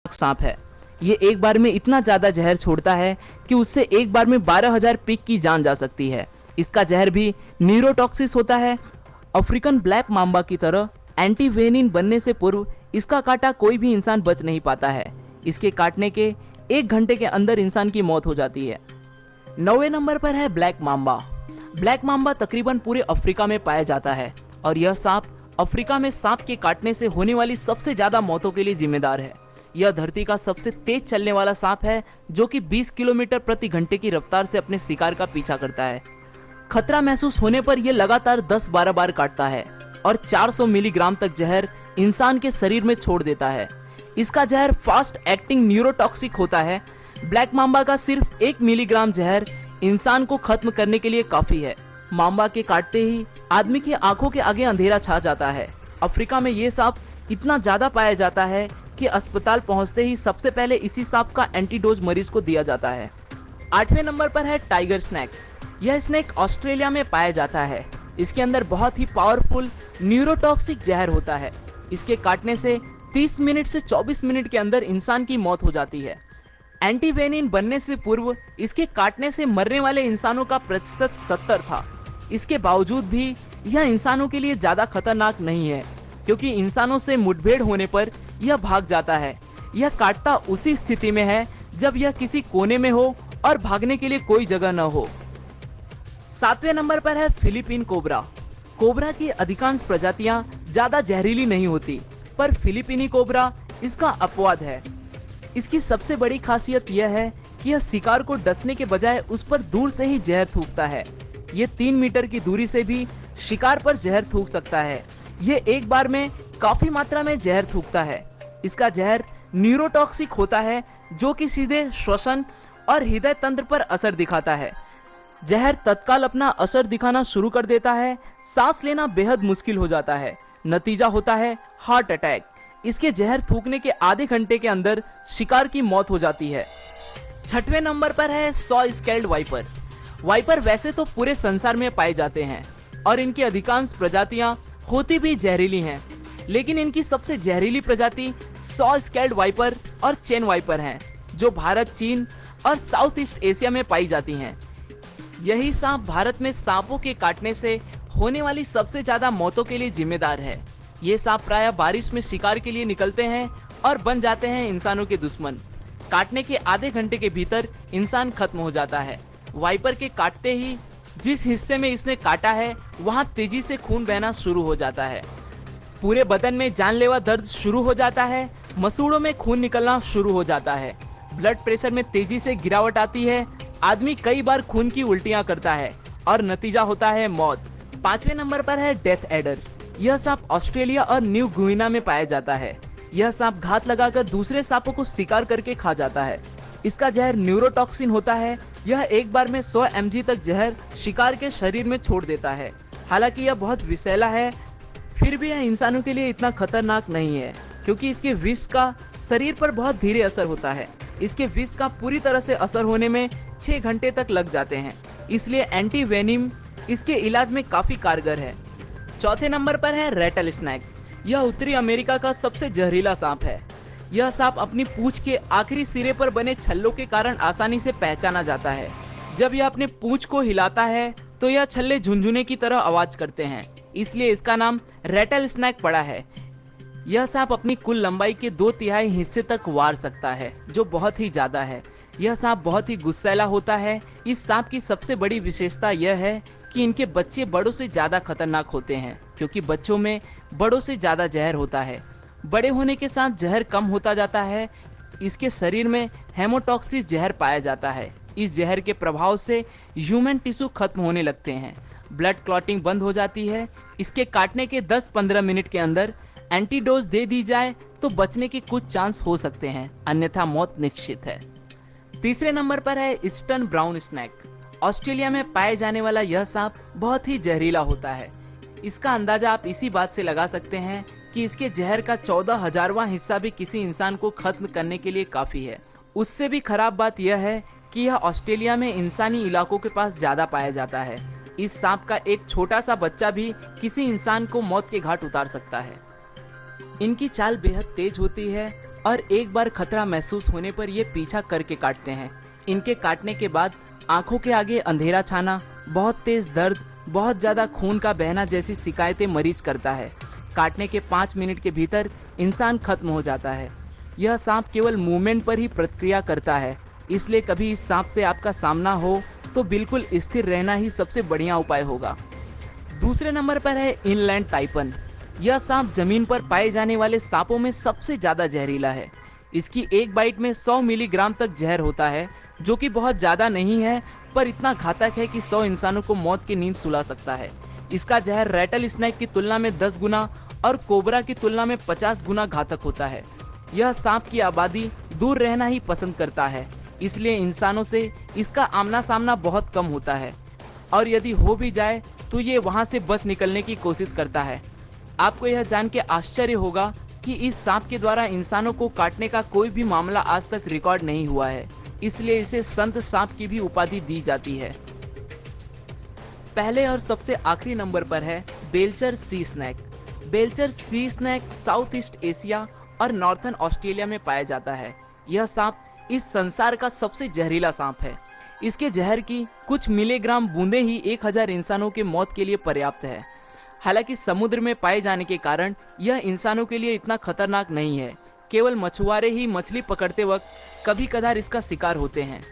सांप है। ये एक बार में इतना ज़्यादा जहर छोड़ता है कि उससे एक बार में 12,000 पिग की जान जा सकती है। इसका जहर भी न्यूरोटॉक्सिस होता है। अफ्रीकन ब्लैक मांबा की तरह एंटीवेनिन बनने से पूर्व इसका काटा कोई भी इंसान बच नहीं पाता है। इसके काटने के 1 घंटे के अंदर इंसान की मौत हो जाती है। 9वें नंबर पर है ब्लैक मांबा। ब्लैक मांबा तकरीबन पूरे अफ्रीका में पाया जाता है और यह सांप अफ्रीका में सांप के काटने से होने वाली सबसे ज्यादा मौतों के लिए जिम्मेदार है। यह धरती का सबसे तेज चलने वाला सांप है जो कि 20 किलोमीटर प्रति घंटे की रफ्तार से अपने शिकार का पीछा करता है। खतरा महसूस होने पर यह लगातार 10-12 बार काटता है और 400 मिलीग्राम तक जहर इंसान के शरीर में छोड़ देता है। इसका जहर फास्ट एक्टिंग न्यूरोटॉक्सिक होता है। ब्लैक मांबा का सिर्फ 1 मिलीग्राम जहर इंसान को खत्म करने के लिए काफी है। मांबा के काटते ही आदमी की आंखों के आगे अंधेरा छा जाता है। अफ्रीका में ये सांप इतना ज्यादा पाया जाता है कि अस्पताल पहुंचते ही सबसे पहले इसी सांप का एंटीडोज मरीज को दिया जाता है। 8वें नंबर पर है टाइगर स्नैक। यह स्नैक ऑस्ट्रेलिया में पाया जाता है। इसके अंदर बहुत ही पावरफुल न्यूरोटॉक्सिक जहर होता है। इसके काटने से 30 मिनट से 24 मिनट के अंदर इंसान की मौत हो जाती है। एंटीवेनिन बनने से पूर्व इसके काटने से मरने वाले इंसानों का प्रतिशत 70 था। इसके बावजूद भी यह इंसानों के लिए ज्यादा खतरनाक नहीं है क्योंकि इंसानों से मुठभेड़ होने पर यह भाग जाता है। यह काटता उसी स्थिति में है जब यह किसी कोने में हो और भागने के लिए कोई जगह न हो। 7वें नंबर पर है फिलीपीन कोबरा। कोबरा की अधिकांश प्रजातियां ज्यादा जहरीली नहीं होती, पर फिलीपीनी कोबरा इसका अपवाद है। इसकी सबसे बड़ी खासियत यह है कि यह शिकार को डसने के बजाय उस पर दूर से ही जहर थूकता है। ये 3 मीटर की दूरी से भी शिकार पर जहर थूक सकता है। ये एक बार में काफी मात्रा में जहर थूकता है। इसका जहर न्यूरोटॉक्सिक होता है जो कि सीधे श्वसन और हृदय तंत्र पर असर दिखाता है। जहर तत्काल अपना असर दिखाना शुरू कर देता है। सांस लेना बेहद मुश्किल हो जाता है। नतीजा होता है हार्ट अटैक। इसके जहर थूकने के आधे घंटे के अंदर शिकार की मौत हो जाती है। 6वें नंबर पर है सॉ स्केल्ड वाइपर। वाइपर वैसे तो पूरे संसार में पाए जाते हैं और इनकी अधिकांश प्रजातियां होती भी जहरीली हैं, लेकिन इनकी सबसे जहरीली प्रजाति सॉ स्केल्ड वाइपर और चेन वाइपर हैं, जो भारत, चीन और साउथ ईस्ट एशिया में पाई जाती हैं। यही सांप भारत में सांपों के काटने से होने वाली सबसे ज्यादा मौतों के लिए जिम्मेदार है। ये सांप प्रायः बारिश में शिकार के लिए निकलते हैं और बन जाते हैं इंसानों के दुश्मन। काटने के आधे घंटे के भीतर इंसान खत्म हो जाता है। वाइपर के काटते ही जिस हिस्से में इसने काटा है वहां तेजी से खून बहना शुरू हो जाता है। पूरे बदन में जानलेवा दर्द शुरू हो जाता है। मसूड़ों में खून निकलना शुरू हो जाता है। ब्लड प्रेशर में तेजी से गिरावट आती है। आदमी कई बार खून की उल्टियां करता है और नतीजा होता है मौत। 5वें नंबर पर है डेथ एडर। यह सांप ऑस्ट्रेलिया और न्यू गुइना में पाया जाता है। यह सांप घात लगाकर दूसरे सांपों को शिकार करके खा जाता है। इसका जहर न्यूरोटॉक्सिन होता है। यह एक बार में 100 mg तक जहर शिकार के शरीर में छोड़ देता है। हालांकि यह बहुत विषैला है, फिर भी यह इंसानों के लिए इतना खतरनाक नहीं है क्योंकि इसके विष का शरीर पर बहुत धीरे असर होता है। इसके विष का पूरी तरह से असर होने में 6 घंटे तक लग जाते हैं, इसलिए एंटीवेनिम इसके इलाज में काफी कारगर है। 4थे नंबर पर है रेटल स्नैक। यह उत्तरी अमेरिका का सबसे जहरीला सांप है। यह सांप अपनी पूंछ के आखिरी सिरे पर बने छल्लों के कारण आसानी से पहचाना जाता है। जब यह अपने पूंछ को हिलाता है तो यह छल्ले झुनझुने की तरह आवाज करते हैं, इसलिए इसका नाम रेटल स्नैक पड़ा है। यह सांप अपनी कुल लंबाई के 2/3 हिस्से तक वार सकता है, जो बहुत ही ज्यादा है। यह सांप बहुत ही गुस्सैला होता है। इस सांप की सबसे बड़ी विशेषता यह है कि इनके बच्चे बड़ों से ज्यादा खतरनाक होते हैं क्योंकि बच्चों में बड़ों से ज्यादा जहर होता है। बड़े होने के साथ जहर कम होता जाता है। इसके शरीर में हेमोटॉक्सिस जहर पाया जाता है। इस जहर के प्रभाव से ह्यूमन टिश्यू खत्म होने लगते हैं। ब्लड क्लॉटिंग बंद हो जाती है। इसके काटने के 10-15 मिनट के अंदर एंटीडोज दे दी जाए तो बचने के कुछ चांस हो सकते हैं, अन्यथा मौत निश्चित है। 3रे नंबर पर है ईस्टर्न ब्राउन स्नैक। ऑस्ट्रेलिया में पाए जाने वाला यह सांप बहुत ही जहरीला होता है। इसका अंदाजा आप इसी बात से लगा सकते हैं कि इसके जहर का 14,000वां हिस्सा भी किसी इंसान को खत्म करने के लिए काफी है। उससे भी खराब बात यह है कि यह ऑस्ट्रेलिया में इंसानी इलाकों के पास ज्यादा पाया जाता है। इस सांप का एक छोटा सा बच्चा भी किसी इंसान को मौत के घाट उतार सकता है। इनकी चाल बेहद तेज होती है और एक बार खतरा महसूस होने पर ये पीछा करके काटते हैं। इनके काटने के बाद आंखों के आगे अंधेरा छाना, बहुत तेज दर्द, बहुत ज़्यादा खून का बहना जैसी शिकायतें मरीज करता है। काटने के 5 मिनट के भीतर इंसान खत्म हो जाता है। यह सांप केवल मूवमेंट पर ही प्रतिक्रिया करता है, इसलिए कभी इस सांप से आपका सामना हो तो बिल्कुल स्थिर रहना ही सबसे बढ़िया उपाय होगा। दूसरे नंबर पर है इनलैंड टाइपन। यह सांप जमीन पर पाए जाने वाले सांपों में सबसे ज़्यादा जहरीला है। इसकी एक बाइट में 100 मिलीग्राम तक जहर होता है, जो कि बहुत ज़्यादा नहीं है, पर इतना घातक है कि 100 इंसानों को मौत की नींद सुला सकता है। इसका जहर रैटल स्नेक की तुलना में 10 गुना और कोबरा की तुलना में 50 गुना घातक होता है। यह सांप की आबादी दूर रहना ही पसंद करता है, इसलिए इंसानों से इसका आमना सामना बहुत कम होता है, और यदि हो भी जाए तो ये वहाँ से बच निकलने की कोशिश करता है। आपको यह जान के आश्चर्य होगा कि इस सांप के द्वारा इंसानों को काटने का कोई भी मामला आज तक रिकॉर्ड नहीं हुआ है, इसलिए इसे संत सांप की भी उपाधि दी जाती है। पहले और सबसे आखिरी नंबर पर है Belcher sea snake. Belcher sea snake south east Asia और नॉर्थर्न ऑस्ट्रेलिया में पाया जाता है। यह सांप इस संसार का सबसे जहरीला सांप है। इसके जहर की कुछ मिलीग्राम बूंदें ही 1000 इंसानों के मौत के लिए पर्याप्त है। हालांकि समुद्र में पाए जाने के कारण यह इंसानों के लिए इतना खतरनाक नहीं है। केवल मछुआरे ही मछली पकड़ते वक्त कभी कभार इसका शिकार होते हैं।